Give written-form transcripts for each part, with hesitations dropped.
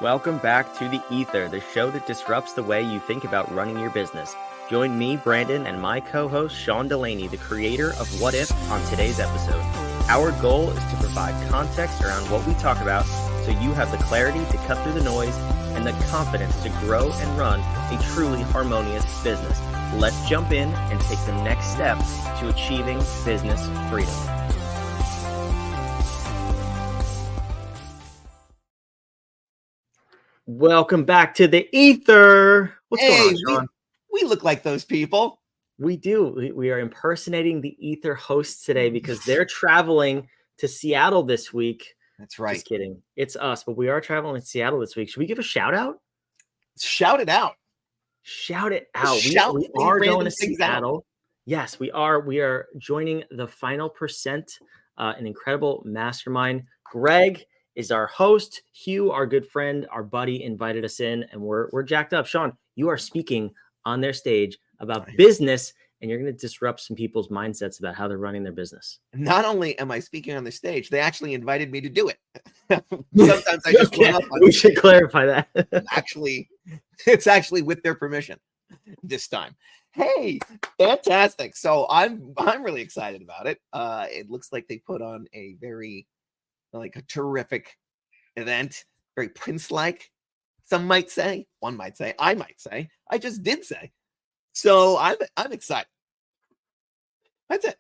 Welcome back to The Ether, the show that disrupts the way you think about running your business. Join me, Brandon, and my co-host, Sean Delaney, the creator of What If, on today's episode. Our goal is to provide context around what we talk about so you have the clarity to cut through the noise and the confidence to grow and run a truly harmonious business. Let's jump in and take the next step to achieving business freedom. Welcome back to The Ether. What's going on, Sean? We look like those people. We do. We are impersonating The Ether hosts today because they're traveling to Seattle this week. That's right. Just kidding. It's us, but we are traveling to Seattle this week. Should we give a shout out? Shout it out. Shout it out. We are going to Seattle. Yes, we are. We are joining the Final Percent, an incredible mastermind. Greg is our host. Hugh, our good friend, our buddy, invited us in, and we're jacked up. Sean, you are speaking on their stage about business, and you're going to disrupt some people's mindsets about how they're running their business. Not only am I speaking on the stage, they actually invited me to do it. Sometimes I just run up on we should clarify that. It's actually with their permission this time. Hey, fantastic. So I'm really excited about it. It looks like they put on a very a terrific event, very Prince-like. Some might say, one might say, I might say, I just did say. So I'm excited. That's it.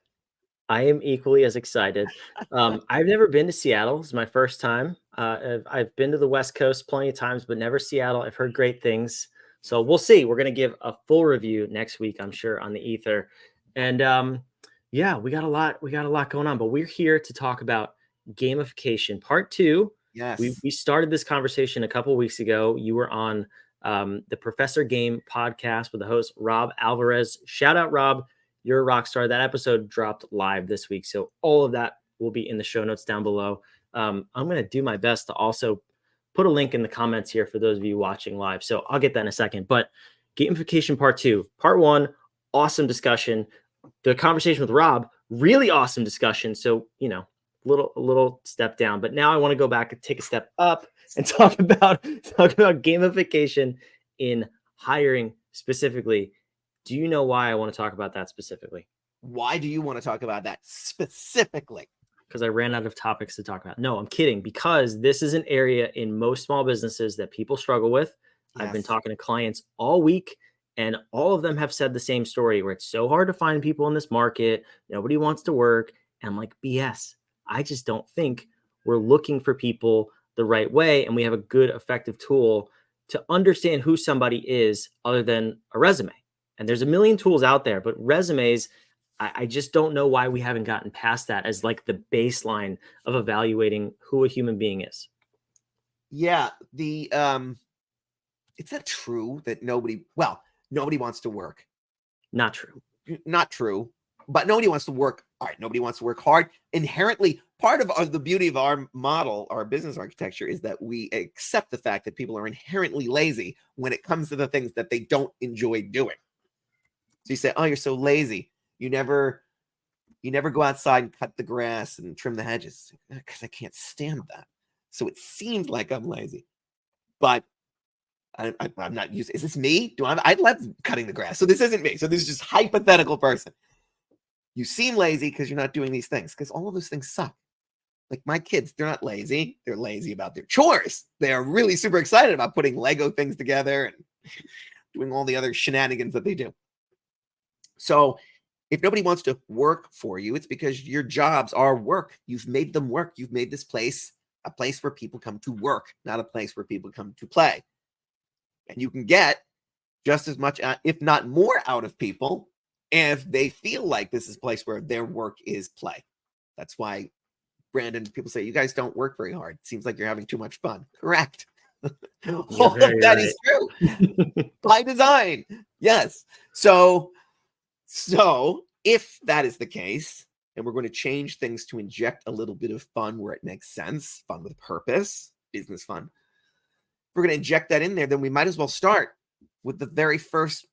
I am equally as excited. I've never been to Seattle. It's my first time. I've been to the West Coast plenty of times, but never Seattle. I've heard great things. So we'll see. We're going to give a full review next week, I'm sure, on The Ether. And yeah, we got a lot going on, but we're here to talk about gamification part 2. Yes. We started this conversation a couple of weeks ago. You were on the Professor Game podcast with the host, Rob Alvarez. Shout out, Rob. You're a rock star. That episode dropped live this week. So all of that will be in the show notes down below. I'm going to do my best to also put a link in the comments here for those of you watching live. So I'll get that in a second. But gamification part 2. Part 1, awesome discussion. The conversation with Rob, really awesome discussion. So, a little step down, but now I want to go back and take a step up and talk about gamification in hiring specifically. Do you know why I want to talk about that specifically? Why do you want to talk about that specifically? Because I ran out of topics to talk about. No, I'm kidding. Because this is an area in most small businesses that people struggle with. Yes. I've been talking to clients all week, and all of them have said the same story, where it's so hard to find people in this market. Nobody wants to work. And I'm like, BS. I just don't think we're looking for people the right way, and we have a good, effective tool to understand who somebody is other than a resume. And there's a million tools out there, but resumes, I just don't know why we haven't gotten past that as like the baseline of evaluating who a human being is. Yeah, it's not true that nobody wants to work. Not true. But nobody wants to work. All right, nobody wants to work hard. Inherently, part of the beauty of our model, our business architecture, is that we accept the fact that people are inherently lazy when it comes to the things that they don't enjoy doing. So you say, "Oh, you're so lazy. You never go outside and cut the grass and trim the hedges," because I can't stand that. So it seems like I'm lazy, but I'm not used. Is this me? I love cutting the grass. So this isn't me. So this is just hypothetical person. You seem lazy because you're not doing these things, because all of those things suck. Like my kids, they're not lazy. They're lazy about their chores. They are really super excited about putting Lego things together and doing all the other shenanigans that they do. So if nobody wants to work for you, it's because your jobs are work. You've made them work. You've made this place a place where people come to work, not a place where people come to play. And you can get just as much, if not more, out of people if they feel like this is a place where their work is play. That's why, Brandon, people say, you guys don't work very hard. It seems like you're having too much fun. Correct. All of that is true. By design. Yes. So if that is the case, and we're going to change things to inject a little bit of fun where it makes sense, fun with purpose, business fun, if we're going to inject that in there, then we might as well start with the very first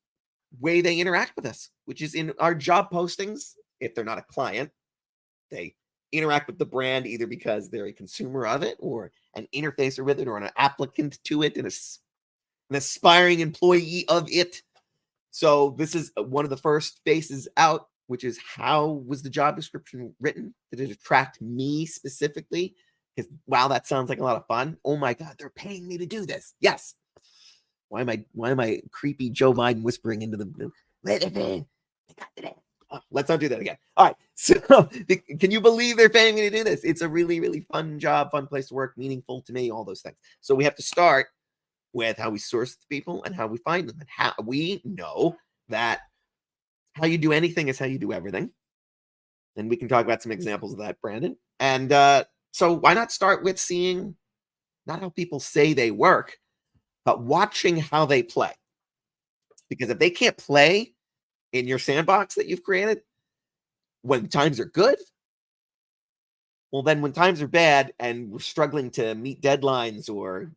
way they interact with us, which is in our job postings. If they're not a client, they interact with the brand either because they're a consumer of it or an interfacer with it or an applicant to it and an aspiring employee of it. So this is one of the first faces out, which is how was the job description written? Did it attract me specifically? Because wow, that sounds like a lot of fun. Oh my God, they're paying me to do this. Yes. Why am I creepy Joe Biden whispering into the let's not do that again. All right. So can you believe they're paying me to do this? It's a really, really fun job, fun place to work, meaningful to me, all those things. So we have to start with how we source the people and how we find them. And how we know that how you do anything is how you do everything. And we can talk about some examples of that, Brandon. And so why not start with seeing not how people say they work, but watching how they play. Because if they can't play in your sandbox that you've created when times are good, well, then when times are bad and we're struggling to meet deadlines or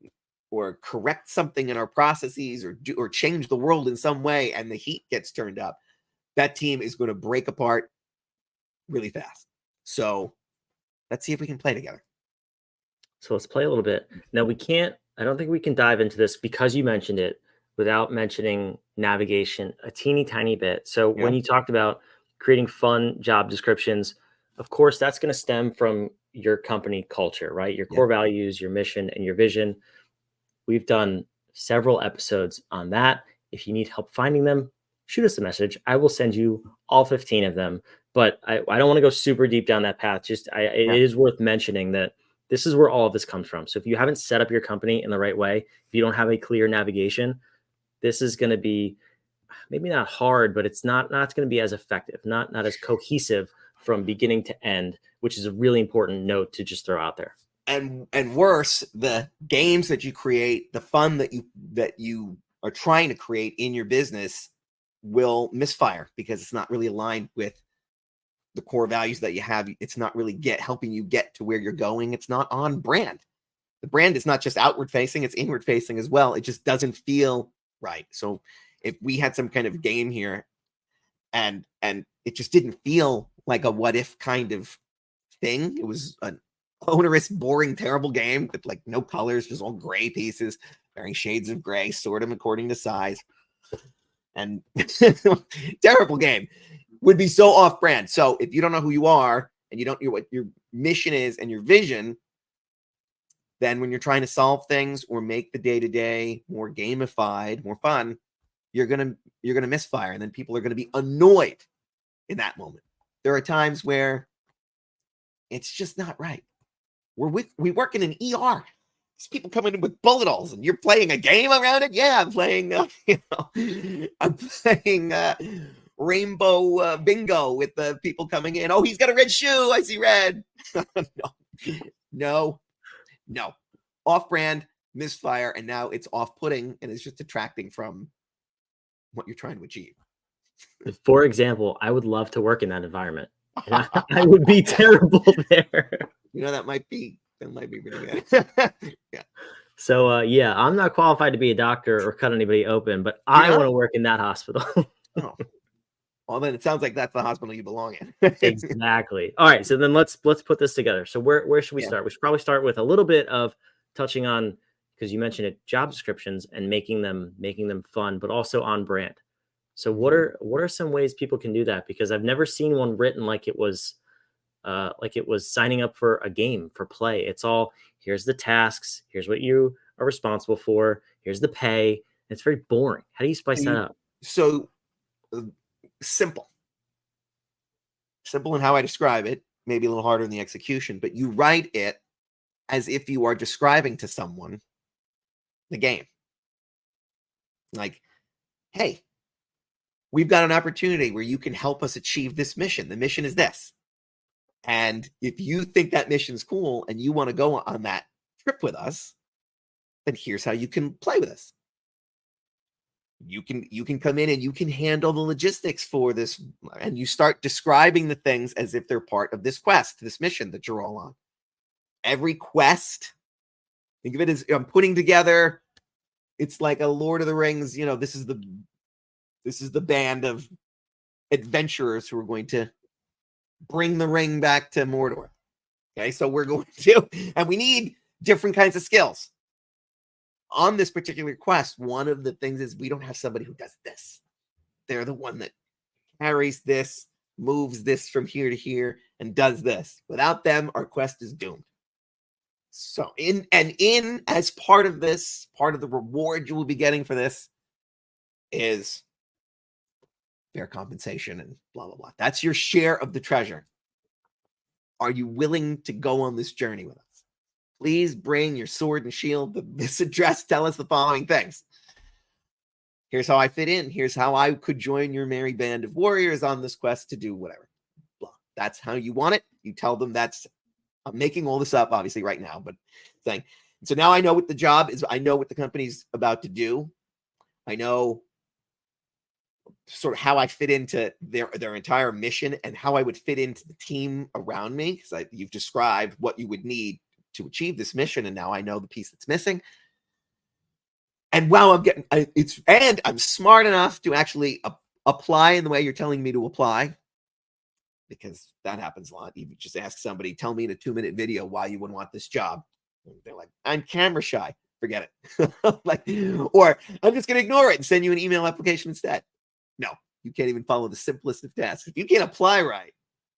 correct something in our processes or change the world in some way and the heat gets turned up, that team is going to break apart really fast. So let's see if we can play together. So let's play a little bit. Now I don't think we can dive into this because you mentioned it without mentioning navigation a teeny tiny bit. So when you talked about creating fun job descriptions, of course, that's going to stem from your company culture, right? Your core values, your mission, and your vision. We've done several episodes on that. If you need help finding them, shoot us a message. I will send you all 15 of them. But I don't want to go super deep down that path. It is worth mentioning that this is where all of this comes from. So if you haven't set up your company in the right way, if you don't have a clear navigation, this is going to be maybe not hard, but it's not going to be as effective, not as cohesive from beginning to end, which is a really important note to just throw out there. And worse, the games that you create, the fun that you are trying to create in your business will misfire because it's not really aligned with the core values that you have. It's not really helping you get to where you're going. It's not on brand. The brand is not just outward facing, it's inward facing as well. It just doesn't feel right. So if we had some kind of game here and it just didn't feel like a what if kind of thing, it was an onerous, boring, terrible game with like no colors, just all gray pieces, varying shades of gray, sort them according to size. And terrible game. Would be so off brand. So if you don't know who you are and you don't know what your mission is and your vision, then when you're trying to solve things or make the day-to-day more gamified, more fun, you're gonna misfire, and then people are gonna be annoyed in that moment. There are times where it's just not right. We work in an ER. There's people coming in with bullet holes, and you're playing a game around it. Yeah, I'm playing. I'm playing rainbow bingo with the people coming in. Oh, he's got a red shoe. I see red. No. Off-brand, misfire, and now it's off-putting, and it's just detracting from what you're trying to achieve. For example, I would love to work in that environment. I would be terrible there. That might be pretty good. Yeah. So I'm not qualified to be a doctor or cut anybody open, but I want to work in that hospital. Oh. Well, then it sounds like that's the hospital you belong in. Exactly. All right. So then let's put this together. So where should we start? We should probably start with a little bit of touching on, because you mentioned it, job descriptions and making them fun, but also on brand. So what are some ways people can do that? Because I've never seen one written like it was signing up for a game for play. It's all, here's the tasks, here's what you are responsible for, here's the pay. It's very boring. How do you spice that up? So simple in how I describe it, maybe a little harder in the execution, but you write it as if you are describing to someone the game. Like, hey, we've got an opportunity where you can help us achieve this mission. The mission is this. And if you think that mission's cool and you want to go on that trip with us, then here's how you can play with us. You can come in and you can handle the logistics for this. And you start describing the things as if they're part of this quest, this mission that you're all on. Every quest, think of it as I'm putting together. It's like a Lord of the Rings. This is the band of adventurers who are going to bring the ring back to Mordor. Okay, so we're going to, and we need different kinds of skills. On this particular quest, one of the things is we don't have somebody who does this. They're the one that carries this, moves this from here to here, and does this. Without them, our quest is doomed. So in as part of this, part of the reward you will be getting for this is fair compensation and blah, blah, blah. That's your share of the treasure. Are you willing to go on this journey with us? Please bring your sword and shield. This address tell us the following things. Here's how I fit in. Here's how I could join your merry band of warriors on this quest to do whatever. Blah. That's how you want it. You tell them that's, I'm making all this up, obviously, right now, but saying, so now I know what the job is. I know what the company's about to do. I know sort of how I fit into their entire mission and how I would fit into the team around me. Because you've described what you would need to achieve this mission, and now I know the piece that's missing. And while I'm getting and I'm smart enough to actually apply in the way you're telling me to apply, because that happens a lot. You just ask somebody, tell me in a 2-minute video why you would want this job. And they're like, I'm camera shy. Forget it. Like, or I'm just going to ignore it and send you an email application instead. No, you can't even follow the simplest of tasks. If you can't apply right.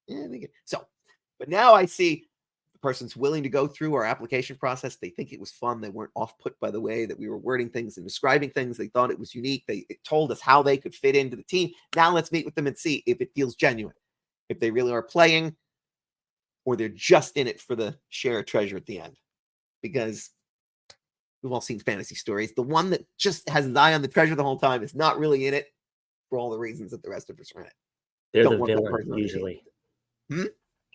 But now I see the person's willing to go through our application process. They think it was fun. They weren't off put by the way that we were wording things and describing things. They thought it was unique. It told us how they could fit into the team. Now let's meet with them and see if it feels genuine. If they really are playing or they're just in it for the share of treasure at the end. Because we've all seen fantasy stories. The one that just has his eye on the treasure the whole time is not really in it for all the reasons that the rest of us are in it. They're the villain, usually.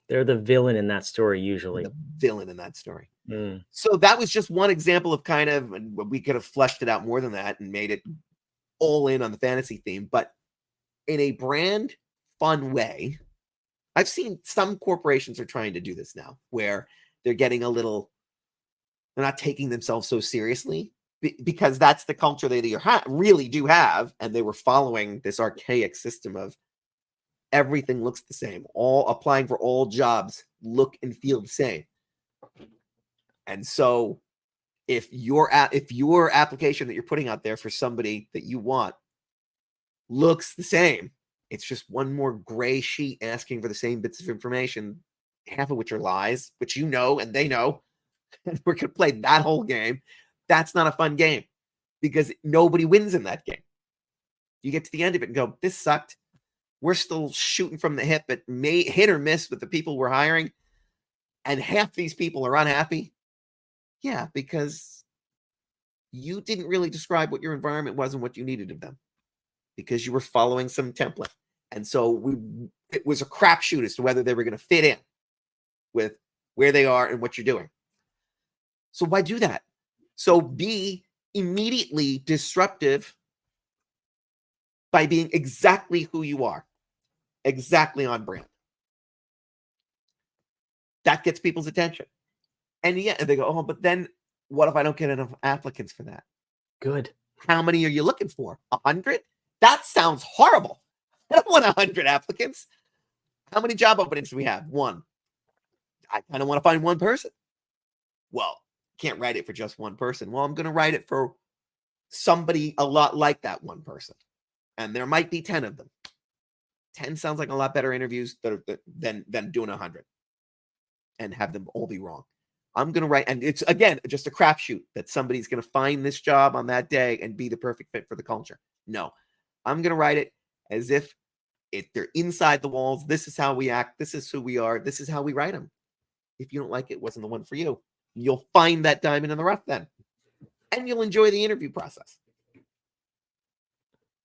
They're the villain in that story, usually. The villain in that story. So that was just one example of kind of, and we could have fleshed it out more than that and made it all in on the fantasy theme. But in a brand fun way, I've seen some corporations are trying to do this now, where they're getting a little, they're not taking themselves so seriously, because that's the culture they really do have. And they were following this archaic system of everything looks the same. All applying for all jobs look and feel the same. And so if your application that you're putting out there for somebody that you want looks the same, it's just one more gray sheet asking for the same bits of information, half of which are lies, which you know and they know. And we're going to play that whole game. That's not a fun game because nobody wins in that game. You get to the end of it and go, this sucked. We're still shooting from the hip at hit or miss with the people we're hiring. And half these people are unhappy. Yeah, because you didn't really describe what your environment was and what you needed of them, because you were following some template. And so it was a crapshoot as to whether they were going to fit in with where they are and what you're doing. So why do that? So be immediately disruptive by being exactly who you are, exactly on brand. That gets people's attention. And yeah, they go, oh, but then what if I don't get enough applicants for that? Good. How many are you looking for? 100? That sounds horrible. I don't want 100 applicants. How many job openings do we have? 1. I kind of want to find one person. Well, can't write it for just one person. Well, I'm going to write it for somebody a lot like that one person. And there might be 10 of them. 10 sounds like a lot better interviews than doing 100 and have them all be wrong. I'm going to write, and it's, again, just a crapshoot that somebody's going to find this job on that day and be the perfect fit for the culture. No, I'm going to write it as if they're inside the walls. This is how we act. This is who we are. This is how we write them. If you don't like it, it wasn't the one for you. You'll find that diamond in the rough then, and you'll enjoy the interview process.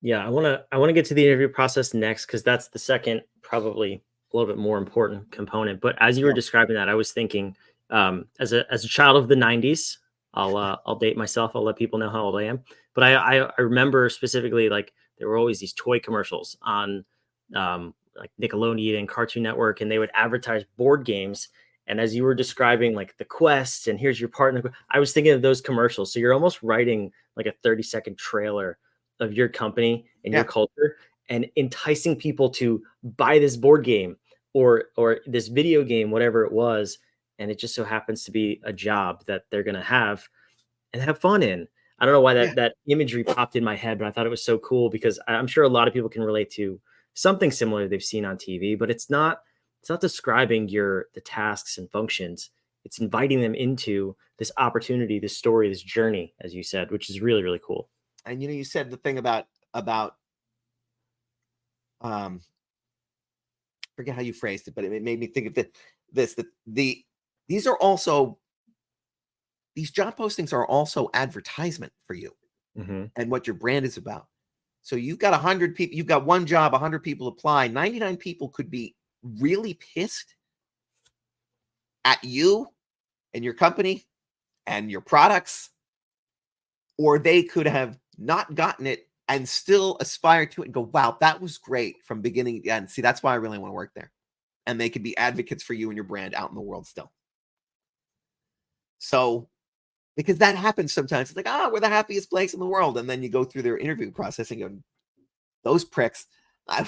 Yeah, I want to get to the interview process next, because that's the second, probably a little bit more important component. But as you were describing that, I was thinking, as a child of the 90s, I'll date myself. I'll let people know how old I am. But I remember specifically, like, there were always these toy commercials on like Nickelodeon and Cartoon Network, and they would advertise board games. And as you were describing, like, the quest and here's your partner, I was thinking of those commercials. So you're almost writing like a 30-second trailer of your company and your culture, and enticing people to buy this board game or this video game, whatever it was. and it just so happens to be a job that they're going to have and have fun in. I don't know why that imagery popped in my head, but I thought it was so cool because I'm sure a lot of people can relate to something similar they've seen on TV, but it's not describing the tasks and functions. It's inviting them into this opportunity, this story, this journey, as you said, which is really, really cool. And you said the thing about forget how you phrased it, but it made me think of these job postings are also advertisement for you and what your brand is about. So you've got 100 people, you've got one job, 100 people apply, 99 people could be really pissed at you and your company and your products, or they could have not gotten it and still aspire to it and go, wow, that was great from beginning to end. See, that's why I really want to work there. And they could be advocates for you and your brand out in the world still. So, because that happens sometimes. It's like, we're the happiest place in the world. And then you go through their interview process and go, those pricks, I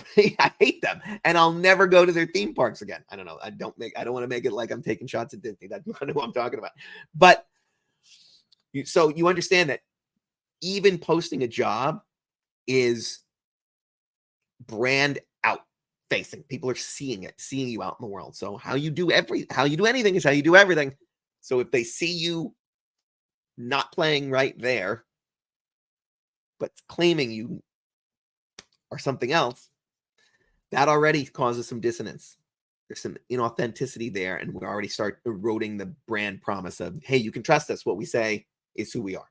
hate them. And I'll never go to their theme parks again. I don't know. I don't want to make it like I'm taking shots at Disney. That's not who I'm talking about. But so you understand that even posting a job is brand out facing. People are seeing you out in the world. So how you do anything is how you do everything. So if they see you not playing right there, but claiming you are something else, that already causes some dissonance. There's some inauthenticity there, and we already start eroding the brand promise of, hey, you can trust us. What we say is who we are.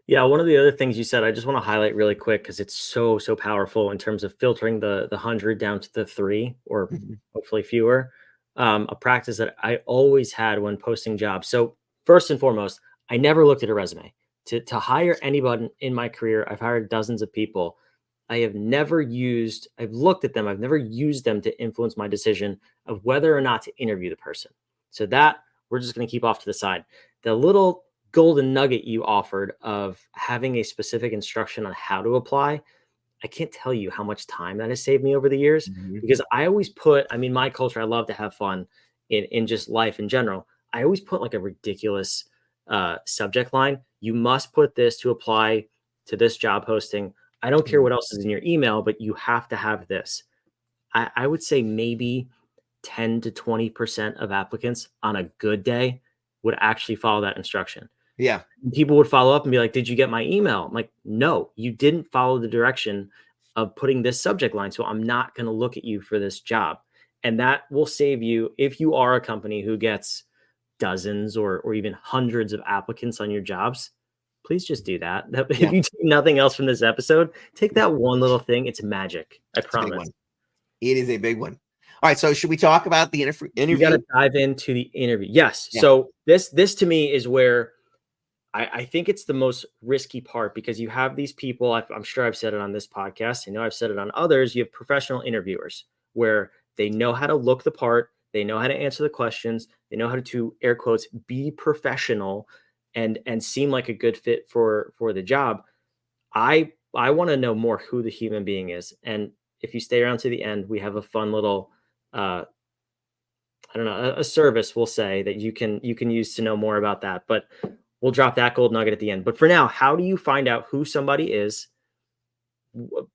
Yeah, one of the other things you said, I just want to highlight really quick because it's so powerful in terms of filtering the 100 down to the 3 or hopefully fewer. A practice that I always had when posting jobs. So first and foremost, I never looked at a resume. To hire anybody in my career, I've hired dozens of people. I've looked at them. I've never used them to influence my decision of whether or not to interview the person. So that we're just going to keep off to the side. The little golden nugget you offered of having a specific instruction on how to apply, I can't tell you how much time that has saved me over the years because I always my culture, I love to have fun in just life in general. I always put like a ridiculous subject line. You must put this to apply to this job posting. I don't care what else is in your email, but you have to have this. I would say maybe 10 to 20% of applicants on a good day would actually follow that instruction. Yeah. And people would follow up and be like, did you get my email? I'm like, no, you didn't follow the direction of putting this subject line. So I'm not going to look at you for this job. And that will save you if you are a company who gets dozens or even hundreds of applicants on your jobs. Please just do that. If you take nothing else from this episode, take that one little thing. It's magic. I promise. It is a big one. All right. So should we talk about the interview? You got to dive into the interview. Yes. Yeah. So this to me is where I think it's the most risky part because you have these people. I'm sure I've said it on this podcast. I know I've said it on others. You have professional interviewers where they know how to look the part. They know how to answer the questions. They know how to air quotes, be professional and seem like a good fit for the job. I want to know more who the human being is. And if you stay around to the end, we have a fun little, I don't know, a service we'll say that you can use to know more about that. But we'll drop that gold nugget at the end. But for now, how do you find out who somebody is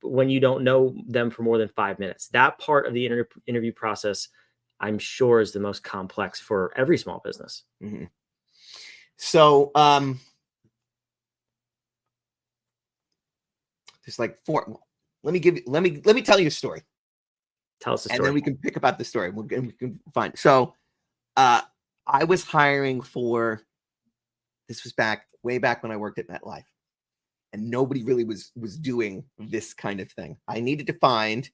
when you don't know them for more than 5 minutes? That part of the interview process, I'm sure, is the most complex for every small business. Mm-hmm. So, there's like 4. Let me tell you a story. Tell us a story. And then we can pick about the story. We can find. So, I was hiring for. This was way back when I worked at MetLife, and nobody really was doing this kind of thing. I needed to find.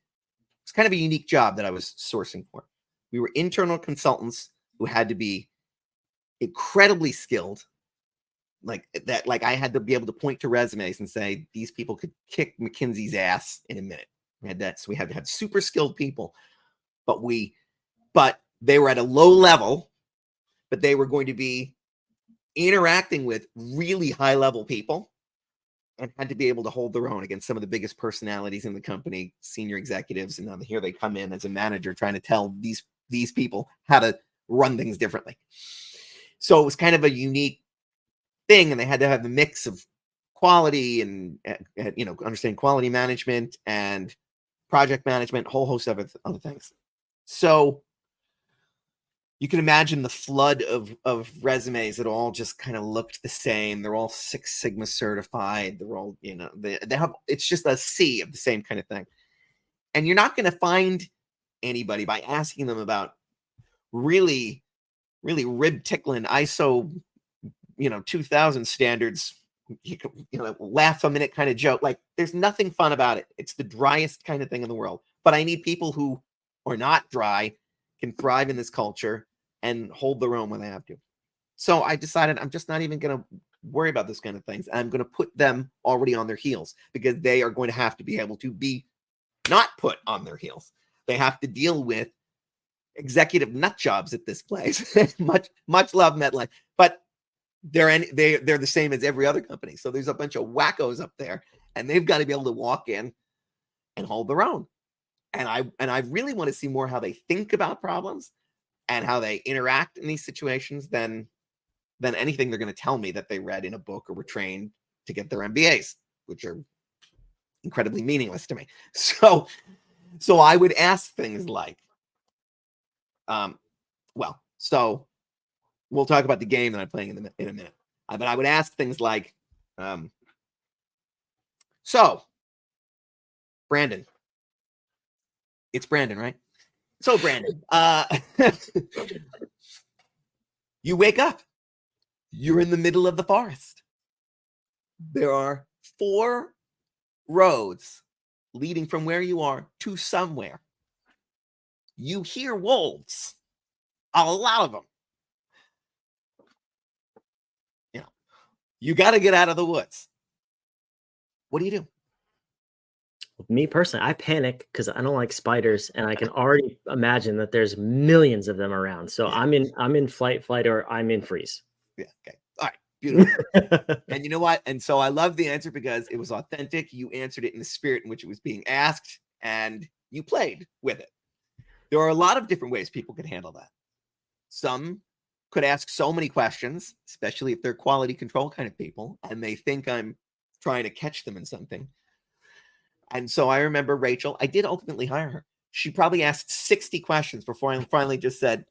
It's kind of a unique job that I was sourcing for. We were internal consultants who had to be incredibly skilled, like that. Like I had to be able to point to resumes and say these people could kick McKinsey's ass in a minute. We had that, so we had to have super skilled people, but they were at a low level, but they were going to be interacting with really high level people and had to be able to hold their own against some of the biggest personalities in the company, senior executives. And here they come in as a manager trying to tell these these people how to run things differently. So it was kind of a unique thing, and they had to have the mix of quality and understand quality management and project management, whole host of other things. So you can imagine the flood of resumes that all just kind of looked the same. They're all Six Sigma certified. They're all, they have, it's just a sea of the same kind of thing. And you're not going to find anybody by asking them about really, really rib tickling ISO, 2000 standards, laugh a minute kind of joke. Like, there's nothing fun about it. It's the driest kind of thing in the world. But I need people who are not dry, can thrive in this culture, and hold their own when they have to. So I decided I'm just not even going to worry about this kind of things. I'm going to put them already on their heels, because they are going to have to be able to be not put on their heels. They have to deal with executive nut jobs at this place. much love, MetLife, but they're the same as every other company. So there's a bunch of wackos up there, and they've got to be able to walk in and hold their own. And I really want to see more how they think about problems and how they interact in these situations than anything they're going to tell me that they read in a book or were trained to get their MBAs, which are incredibly meaningless to me. So I would ask things like, so we'll talk about the game that I'm playing in a minute. But I would ask things like, so Brandon, it's Brandon, right? So Brandon, you wake up, you're in the middle of the forest. There are 4 roads leading from where you are to somewhere. You hear wolves, a lot of them. You got to get out of the woods. What do you do? Me personally, I panic because I don't like spiders, and I can already imagine that there's millions of them around. So yeah. I'm in flight, or I'm in freeze. Yeah. Okay. All right. Beautiful. And you know what? And so I love the answer because it was authentic. You answered it in the spirit in which it was being asked, and you played with it. There are a lot of different ways people could handle that. Some could ask so many questions, especially if they're quality control kind of people, and they think I'm trying to catch them in something. And so I remember Rachel, I did ultimately hire her. She probably asked 60 questions before I finally just said,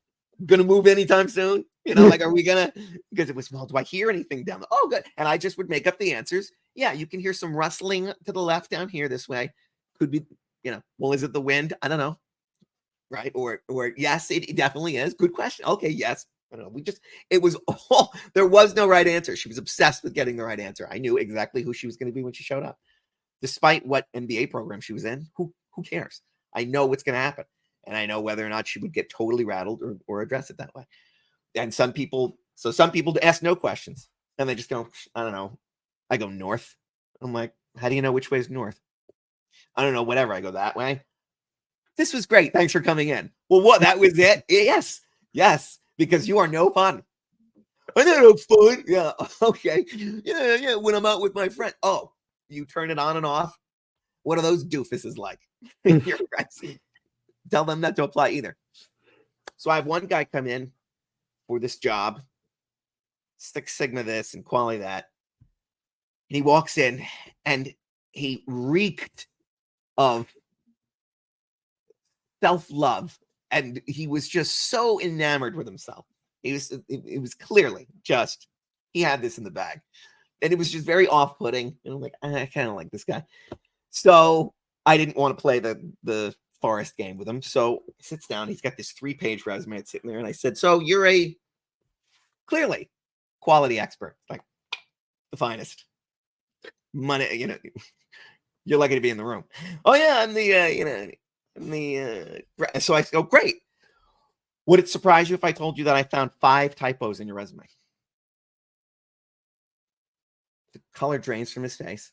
going to move anytime soon? Like, are we going to, because it was, well, do I hear anything down there? Oh, good. And I just would make up the answers. Yeah, you can hear some rustling to the left down here this way. Could be, well, is it the wind? I don't know. Right. Or yes, it definitely is. Good question. Okay. Yes. I don't know. There was no right answer. She was obsessed with getting the right answer. I knew exactly who she was going to be when she showed up. Despite what MBA program she was in, who cares? I know what's going to happen. And I know whether or not she would get totally rattled or address it that way. And some people ask no questions. And they just go, I don't know. I go north. I'm like, how do you know which way is north? I don't know, whatever. I go that way. This was great. Thanks for coming in. Well, what? That was it? Yes. Because you are no fun. I know no fun. Yeah. Okay. Yeah. When I'm out with my friend. Oh, you turn it on and off. What are those doofuses like? You're crazy. Tell them not to apply either. So I have one guy come in for this job, Six Sigma this and quality that. And he walks in and he reeked of self-love. And he was just so enamored with himself. It was clearly just, he had this in the bag. And it was just very off-putting. And I'm like, I kind of like this guy. So I didn't want to play the forest game with him. So he sits down. He's got this 3-page resume sitting there. And I said, so you're a clearly quality expert, like the finest. Money, you're lucky to be in the room. Oh, yeah, I'm so I go, great. Would it surprise you if I told you that I found 5 typos in your resume? The color drains from his face.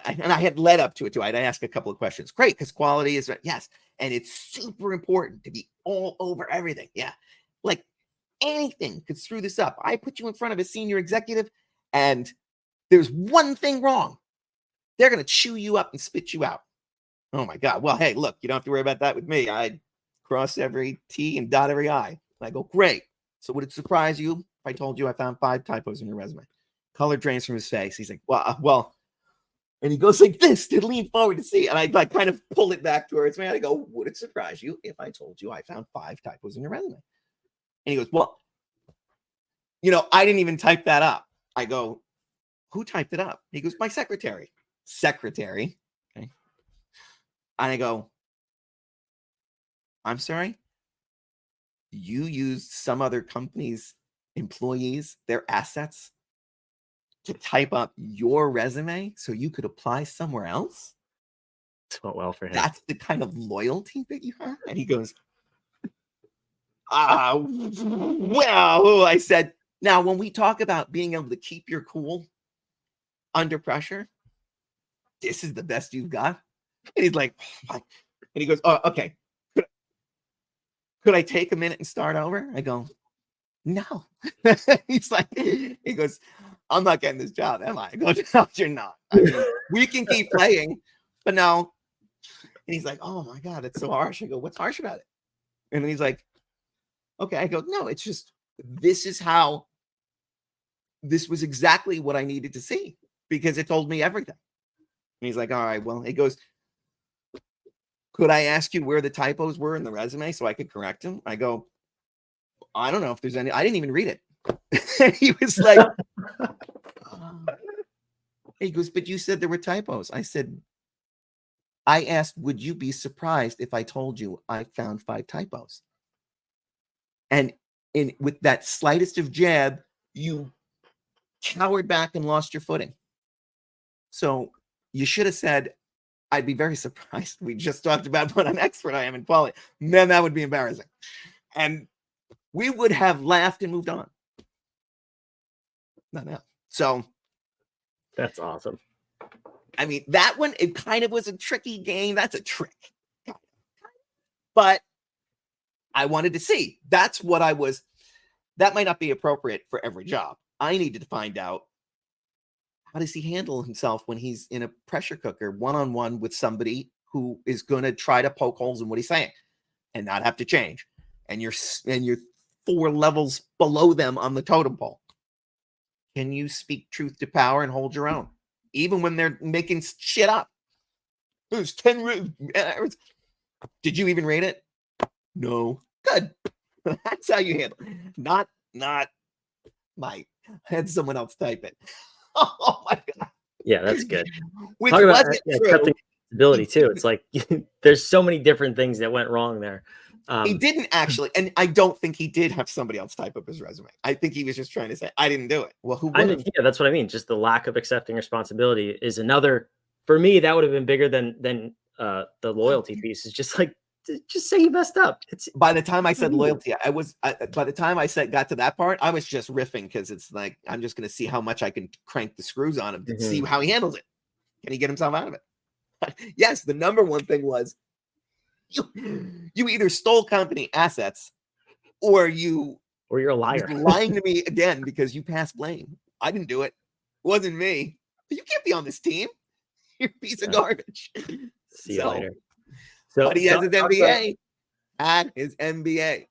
And I had led up to it too. I'd ask a couple of questions. Great, because quality is, yes. And it's super important to be all over everything. Yeah. Like anything could screw this up. I put you in front of a senior executive and there's one thing wrong. They're going to chew you up and spit you out. Oh my God. Well, hey, look, you don't have to worry about that with me. I cross every T and dot every I. I go, great. So would it surprise you if I told you I found 5 typos in your resume? Color drains from his face. He's like, well, and he goes like this to lean forward to see. And I like kind of pull it back towards me. And I go, would it surprise you if I told you I found 5 typos in your resume? And he goes, well, I didn't even type that up. I go, who typed it up? He goes, my secretary. Secretary. Okay. And I go, I'm sorry? You used some other company's employees, their assets, to type up your resume so you could apply somewhere else? It's went well for him. That's the kind of loyalty that you have? And he goes, well, I said, now when we talk about being able to keep your cool under pressure, this is the best you've got. And he's like, and he goes, oh, okay. Could I take a minute and start over? I go, no. He's like, he goes, I'm not getting this job, am I? I go, no, you're not. I mean, we can keep playing, but no. And he's like, oh my God, it's so harsh. I go, what's harsh about it? And then he's like, okay. I go, no, it's just, this was exactly what I needed to see because it told me everything. And he's like, all right, well, he goes, could I ask you where the typos were in the resume so I could correct them? I go, I don't know if there's any. I didn't even read it. He was like, he goes, but you said there were typos. I said, I asked, would you be surprised if I told you I found 5 typos? And with that slightest of jab, you cowered back and lost your footing. So you should have said, I'd be very surprised. We just talked about what an expert I am in quality. Then that would be embarrassing. And we would have laughed and moved on. Not now. So that's awesome. I mean, that one, it kind of was a tricky game. That's a trick. But I wanted to see. That's what I was. That might not be appropriate for every job. I needed to find out, how does he handle himself when he's in a pressure cooker one-on-one with somebody who is going to try to poke holes in what he's saying and not have to change? And you're 4 levels below them on the totem pole. Can you speak truth to power and hold your own? Even when they're making shit up. There's 10 errors. Did you even read it? No. Good. That's how you handle it. Not Mike. I had someone else type it. Oh my God. Yeah, that's good. Which Talk about wasn't true. accepting ability too. It's like there's so many different things that went wrong there. He didn't actually, and I don't think he did have somebody else type up his resume. I think he was just trying to say, I didn't do it. Well, who would? Yeah, that's what I mean. Just the lack of accepting responsibility is another, for me, that would have been bigger than the loyalty piece. Is just like, just say you messed up. It's by the time I said loyalty, by the time I got to that part, I was just riffing because it's like, I'm just going to see how much I can crank the screws on him to see how he handles it. Can he get himself out of it? Yes. The number one thing was, you either stole company assets or you're a liar. Lying to me again because you passed blame. I didn't do it. It wasn't me. You can't be on this team. You're a piece of garbage. See you later. So, but he has his MBA. Had his MBA.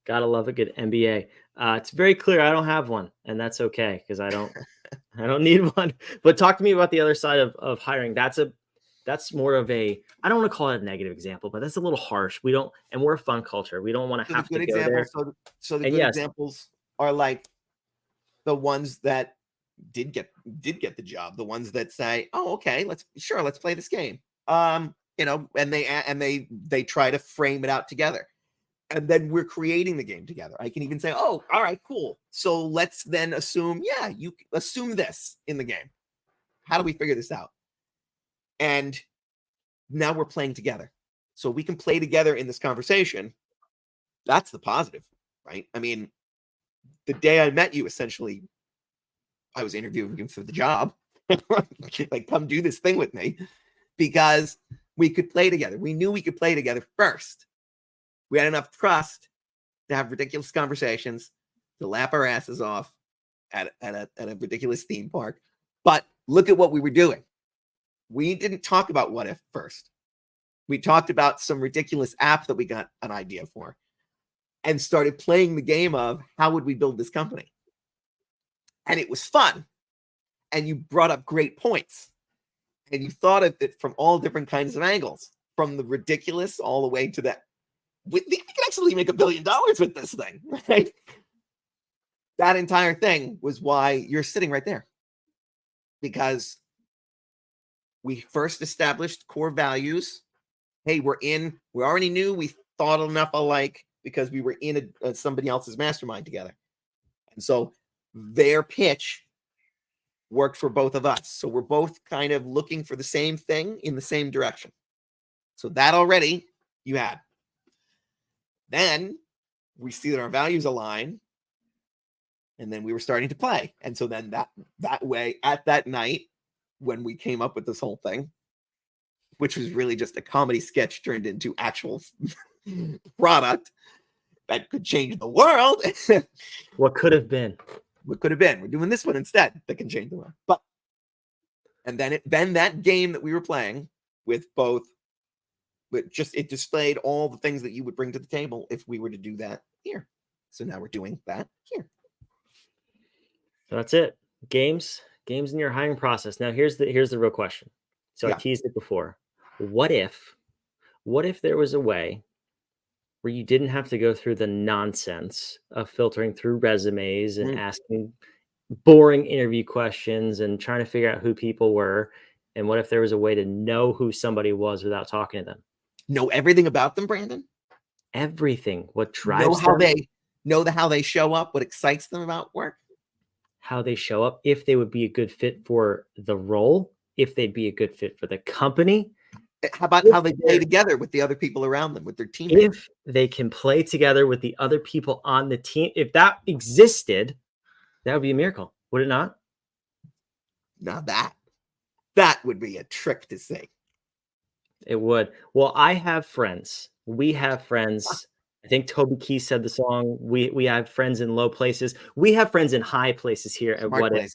Gotta love a good MBA. It's very clear I don't have one, and that's okay because I don't need one. But talk to me about the other side of hiring. That's more of a, I don't want to call it a negative example, but that's a little harsh. And we're a fun culture. We don't want to have to go there. So the good examples are like the ones that did get the job, the ones that say, oh, okay, let's play this game. And they try to frame it out together. And then we're creating the game together. I can even say, oh, all right, cool. So let's then assume, you assume this in the game. How do we figure this out? And now we're playing together. So we can play together in this conversation. That's the positive, right? I mean, the day I met you, essentially, I was interviewing him for the job. Like, come do this thing with me because we could play together. We knew we could play together first. We had enough trust to have ridiculous conversations, to laugh our asses off at a ridiculous theme park. But look at what we were doing. We didn't talk about what if first. We talked about some ridiculous app that we got an idea for and started playing the game of how would we build this company? And it was fun. And you brought up great points. And you thought of it from all different kinds of angles, from the ridiculous all the way to that. We can actually make $1 billion with this thing, right? That entire thing was why you're sitting right there. Because we first established core values. Hey, we already knew we thought enough alike because we were in somebody else's mastermind together. And so their pitch worked for both of us. So we're both kind of looking for the same thing in the same direction. So that already you had. Then we see that our values align. And then we were starting to play. And so then that way, at that night, when we came up with this whole thing, which was really just a comedy sketch turned into actual product that could change the world. What could have been? What could have been? We're doing this one instead that can change the world. But and then that game that we were playing with both, it displayed all the things that you would bring to the table if we were to do that here. So now we're doing that here. So that's it. Games in your hiring process. Now here's the real question. So I teased it before. What if there was a way where you didn't have to go through the nonsense of filtering through resumes and asking boring interview questions and trying to figure out who people were? And what if there was a way to know who somebody was without talking to them? Know everything about them, Brandon? Everything. What drives them? How they show up, what excites them about work? How they show up, if they would be a good fit for the role, if they'd be a good fit for the company. How about how they play together with the other people around them, with their teammates? If they can play together with the other people on the team, if that existed, that would be a miracle, would it not? Now that would be a trick to say. It would. Well, I have friends. We have friends. I think Toby Keith said the song. We have friends in low places. We have friends in high places here at What If.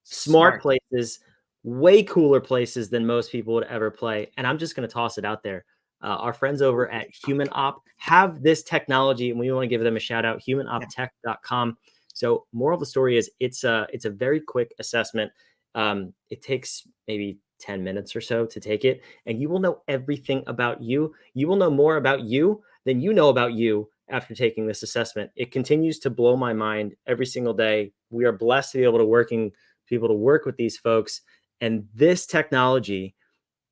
Smart places, way cooler places than most people would ever play. And I'm just going to toss it out there. Our friends over at HumanOp have this technology, and we want to give them a shout out, humanoptech.com. So moral of the story is it's a very quick assessment. It takes maybe 10 minutes or so to take it, and you will know everything about you. You will know more about you than you know about you after taking this assessment. It continues to blow my mind every single day. We are blessed to be able to work with these folks, and this technology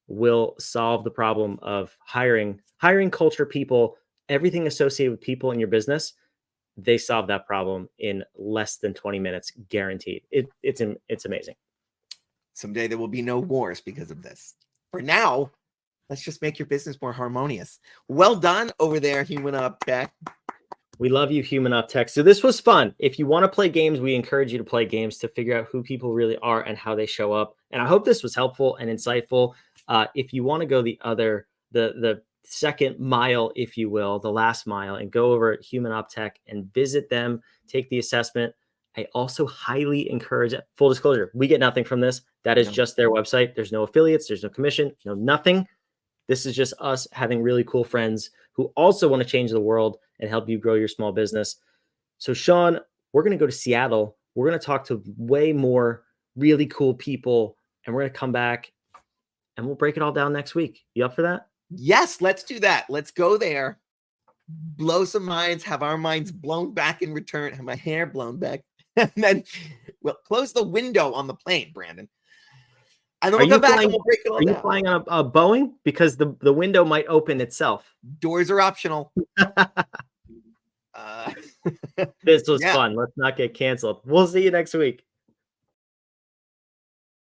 will solve the problem of hiring culture, people, everything associated with people in your business. They solve that problem in less than 20 minutes, guaranteed. It's amazing. Someday there will be no wars because of this. For now, let's just make your business more harmonious. Well done over there, HumanOp. We love you, HumanOp. So this was fun. If you want to play games, we encourage you to play games to figure out who people really are and how they show up. And I hope this was helpful and insightful. If you want to go the second mile, if you will, the last mile, and go over at HumanOp and visit them, take the assessment. I also highly encourage, full disclosure, we get nothing from this. That is just their website. There's no affiliates. There's no commission, nothing. This is just us having really cool friends who also want to change the world and help you grow your small business. So Sean, we're going to go to Seattle. We're going to talk to way more really cool people, and we're going to come back and we'll break it all down next week. You up for that? Yes, let's do that. Let's go there, blow some minds, have our minds blown back in return, have my hair blown back, and then we'll close the window on the plane, Brandon. And then we'll come back and we'll break it all down. Are you flying on a Boeing? Because the window might open itself. Doors are optional. This was fun. Let's not get canceled. We'll see you next week.